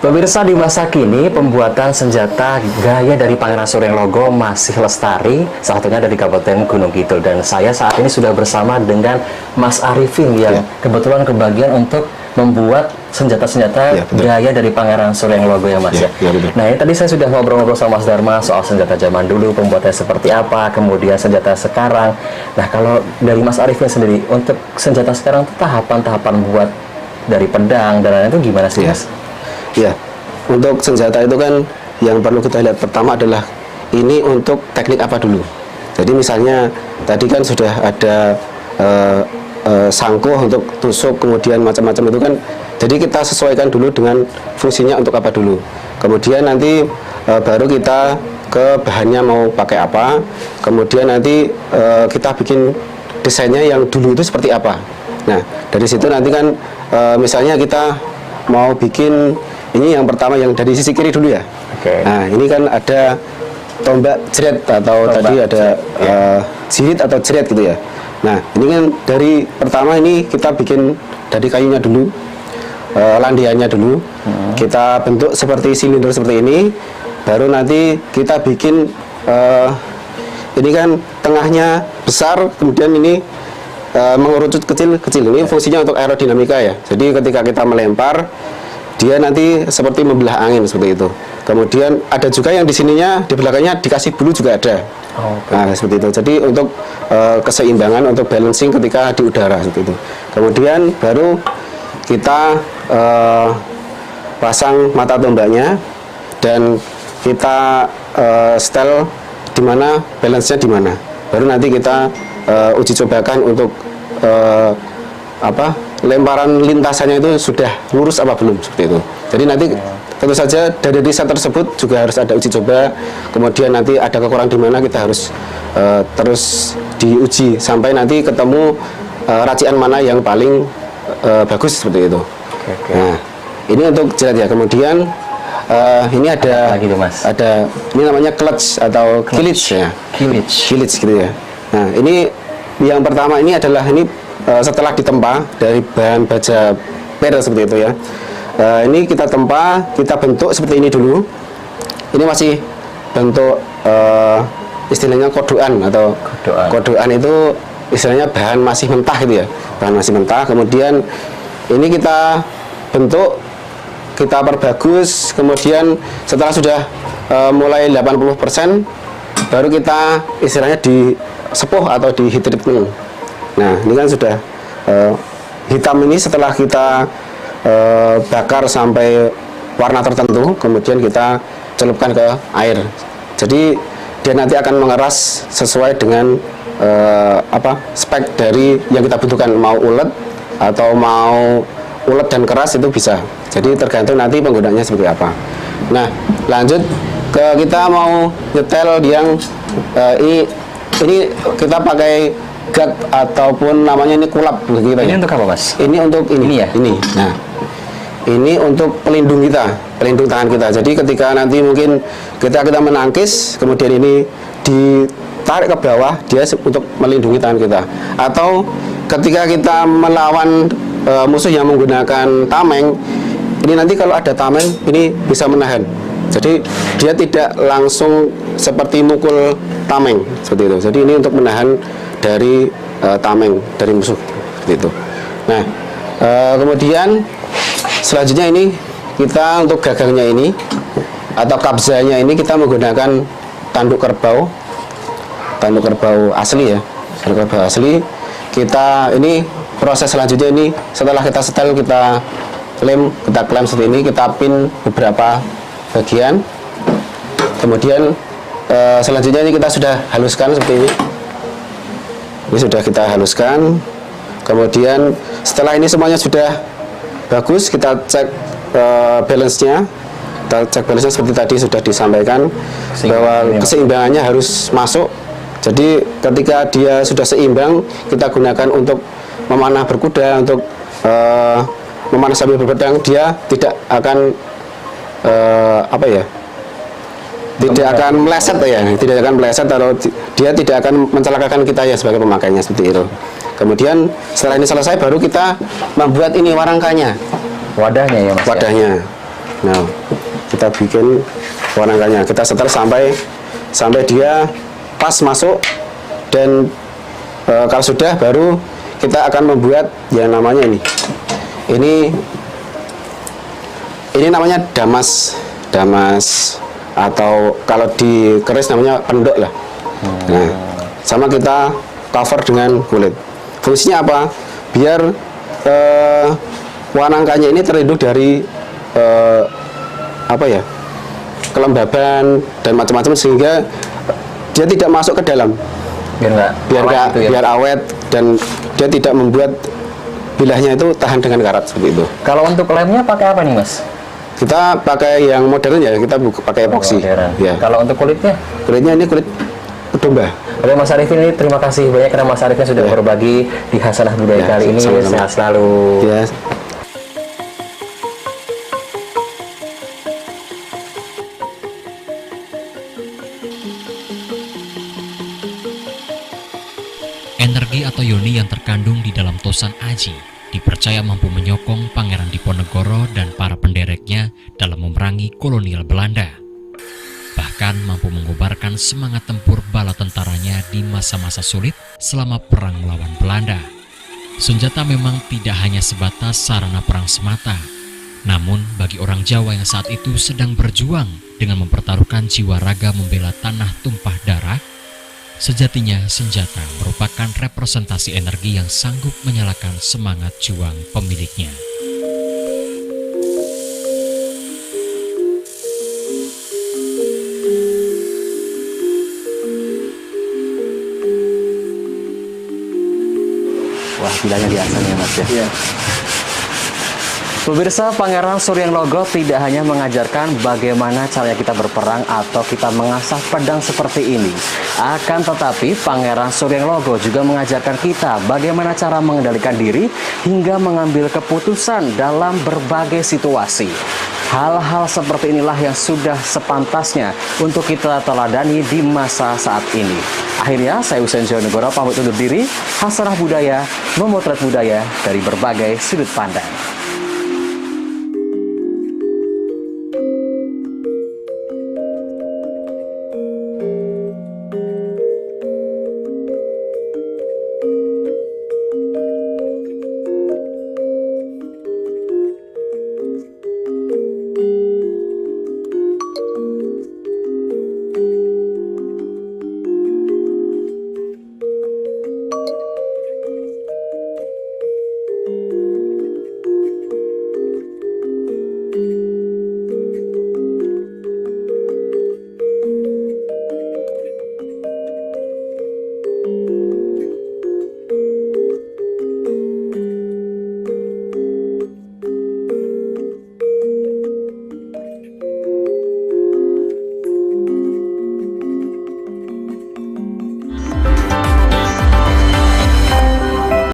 Pemirsa, di masa kini pembuatan senjata gaya dari Pangeran Surenglogo masih lestari, salah satunya dari Kabupaten Gunung Kidul. Dan saya saat ini sudah bersama dengan Mas Arifin yang kebetulan kebagian untuk membuat senjata-senjata gaya dari Pangeran Surenglogo ya Mas ya. Nah ini tadi saya sudah ngobrol-ngobrol sama Mas Dharma soal senjata zaman dulu, pembuatannya seperti apa, kemudian senjata sekarang. Nah kalau dari Mas Arifin sendiri, untuk senjata sekarang itu tahapan-tahapan buat dari pedang dan lain-lain itu gimana sih Mas? Ya, untuk senjata itu kan yang perlu kita lihat pertama adalah ini untuk teknik apa dulu. Jadi misalnya tadi kan sudah ada sangkuh untuk tusuk, kemudian macam-macam itu kan. Jadi kita sesuaikan dulu dengan fungsinya untuk apa dulu. Kemudian nanti baru kita ke bahannya mau pakai apa. Kemudian nanti kita bikin desainnya yang dulu itu seperti apa. Nah dari situ nanti kan misalnya kita mau bikin ini yang pertama yang dari sisi kiri dulu ya. Nah ini kan ada tombak jeret atau tadi ada jilid atau jeret gitu ya. Nah ini kan dari pertama ini kita bikin dari kayunya dulu, landiannya dulu. Kita bentuk seperti silinder seperti ini. Baru nanti kita bikin ini kan tengahnya besar, kemudian ini mengerucut kecil-kecil. Ini fungsinya untuk aerodinamika ya. Jadi ketika kita melempar, dia nanti seperti membelah angin seperti itu. Kemudian ada juga yang di sininya, di belakangnya dikasih bulu juga ada. Nah seperti itu. Jadi untuk keseimbangan, untuk balancing ketika di udara seperti itu. Kemudian baru kita pasang mata tombaknya dan kita setel di mana balance-nya di mana. Baru nanti kita uji cobakan untuk lemparan lintasannya itu sudah lurus apa belum seperti itu. Jadi nanti tentu saja dari desain tersebut juga harus ada uji coba. Kemudian nanti ada kekurangan di mana kita harus terus diuji sampai nanti ketemu racian mana yang paling bagus seperti itu. Nah ini untuk jerat ya. Kemudian ini ada ada ini namanya clutch atau kilits ya. Kilits gitu ya. Nah ini yang pertama ini adalah ini setelah ditempa dari bahan baja per seperti itu ya. Ini kita tempa, kita bentuk seperti ini dulu. Ini masih bentuk istilahnya kodokan atau kodokan itu istilahnya bahan masih mentah gitu ya. Bahan masih mentah. Kemudian ini kita bentuk, kita perbagus. Kemudian setelah sudah mulai 80%, baru kita istilahnya disepuh atau di heat treatment. Nah ini kan sudah hitam ini setelah kita bakar sampai warna tertentu, kemudian kita celupkan ke air. Jadi dia nanti akan mengeras sesuai dengan spek dari yang kita butuhkan, mau ulet atau mau ulet dan keras itu bisa. Jadi tergantung nanti penggunaannya seperti apa. Nah lanjut ke kita mau nyetel yang ini kita pakai gat ataupun namanya ini kulap begitu. Ini untuk apa Mas? Ini untuk ini ya. Ini. Nah, ini untuk pelindung kita, pelindung tangan kita. Jadi ketika nanti mungkin kita menangkis, kemudian ini ditarik ke bawah, dia untuk melindungi tangan kita. Atau ketika kita melawan musuh yang menggunakan tameng, ini nanti kalau ada tameng ini bisa menahan. Jadi dia tidak langsung seperti mukul tameng seperti itu. Jadi ini untuk menahan dari tameng, dari musuh gitu. Nah kemudian selanjutnya ini kita untuk gagangnya ini atau kabzanya ini kita menggunakan tanduk kerbau asli ya, tanduk kerbau asli. Kita ini proses selanjutnya ini setelah kita setel, kita klaim seperti ini, kita pin beberapa bagian. Kemudian selanjutnya ini kita sudah haluskan seperti ini. Ini sudah kita haluskan. Kemudian setelah ini semuanya sudah bagus, kita cek balance-nya. Kita cek balance-nya seperti tadi sudah disampaikan bahwa keseimbangannya harus masuk. Jadi ketika dia sudah seimbang, kita gunakan untuk memanah berkuda, untuk memanah sambil berpedang. Dia tidak akan tidak akan meleset ya, tidak akan meleset atau dia tidak akan mencelakakan kita ya sebagai pemakainya seperti itu. Kemudian setelah ini selesai, baru kita membuat ini warangkanya, wadahnya ya Mas. Wadahnya. Nah, kita bikin wanangkannya. Kita setel sampai dia pas masuk, dan kalau sudah baru kita akan membuat yang namanya ini namanya damas atau kalau di keris namanya pendok lah. Nah, sama kita cover dengan kulit. Fungsinya apa? Biar wanangkannya ini terlindung dari kelembaban dan macam-macam, sehingga dia tidak masuk ke dalam. Biar awet, dan dia tidak membuat bilahnya itu tahan dengan karat seperti itu. Kalau untuk lemnya pakai apa nih Mas? Kita pakai yang modern ya, kita pakai epoxy. Ya. Kalau untuk kulitnya? Kulitnya ini kulit domba. Oke Mas Arifin, ini terima kasih banyak karena Mas Arifin sudah berbagi di Hasanah Budaya kali ini. Sama-sama. Sehat selalu. Ya. Energi atau yoni yang terkandung di dalam tosan aji dipercaya mampu menyokong Pangeran Diponegoro dan para pendereknya dalam memerangi kolonial Belanda. Bahkan mampu mengobarkan semangat tempur bala tentaranya di masa-masa sulit selama perang melawan Belanda. Senjata memang tidak hanya sebatas sarana perang semata, namun bagi orang Jawa yang saat itu sedang berjuang dengan mempertaruhkan jiwa raga membela tanah tumpah darah, sejatinya senjata merupakan representasi energi yang sanggup menyalakan semangat juang pemiliknya. Wah, bilanya diasah ya Mas ya. Iya. Pemirsa, Pangeran Suryenglogo tidak hanya mengajarkan bagaimana caranya kita berperang atau kita mengasah pedang seperti ini. Akan tetapi, Pangeran Suryenglogo juga mengajarkan kita bagaimana cara mengendalikan diri hingga mengambil keputusan dalam berbagai situasi. Hal-hal seperti inilah yang sudah sepantasnya untuk kita teladani di masa saat ini. Akhirnya, saya Husein Negoro pamit undur diri. Hasanah Budaya, memotret budaya dari berbagai sudut pandang.